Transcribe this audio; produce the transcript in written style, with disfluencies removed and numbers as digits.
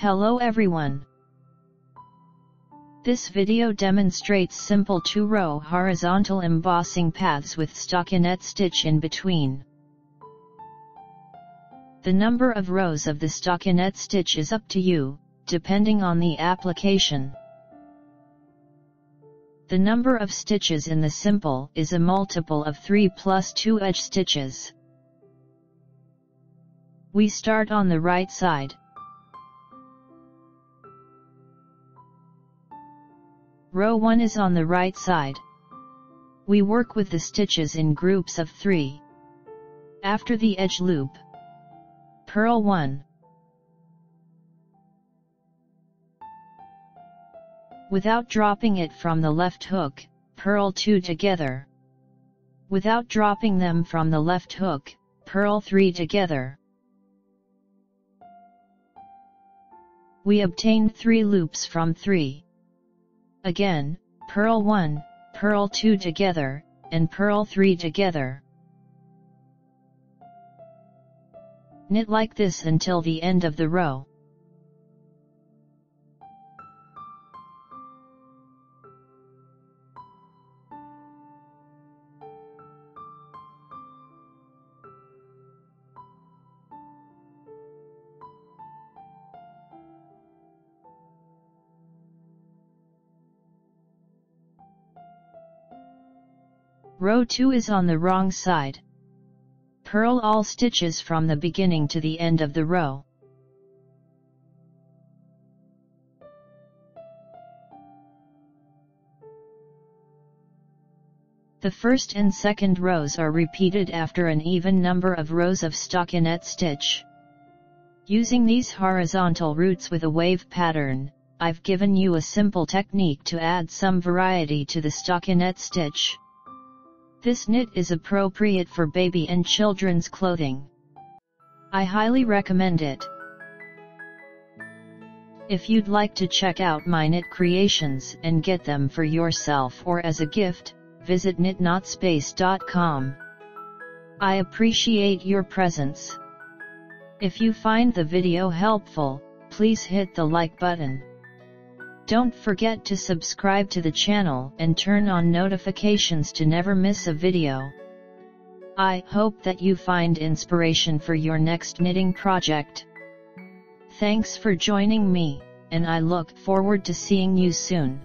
Hello everyone. This video demonstrates simple 2-row horizontal embossing paths with stockinette stitch in between. The number of rows of the stockinette stitch is up to you, depending on the application. The number of stitches in the simple is a multiple of 3 plus 2 edge stitches. We start on the right side. Row 1 is on the right side. We work with the stitches in groups of 3. After the edge loop, purl 1. Without dropping it from the left hook, purl 2 together. Without dropping them from the left hook, purl 3 together. We obtained 3 loops from 3. Again, purl 1, purl 2 together, and purl 3 together. Knit like this until the end of the row. Row 2 is on the wrong side. Purl all stitches from the beginning to the end of the row. The first and second rows are repeated after an even number of rows of stockinette stitch. Using these horizontal roots with a wave pattern, I've given you a simple technique to add some variety to the stockinette stitch. This knit is appropriate for baby and children's clothing. I highly recommend it. If you'd like to check out my knit creations and get them for yourself or as a gift, visit knitnotspace.com. I appreciate your presence. If you find the video helpful, please hit the like button. Don't forget to subscribe to the channel and turn on notifications to never miss a video. I hope that you find inspiration for your next knitting project. Thanks for joining me, and I look forward to seeing you soon.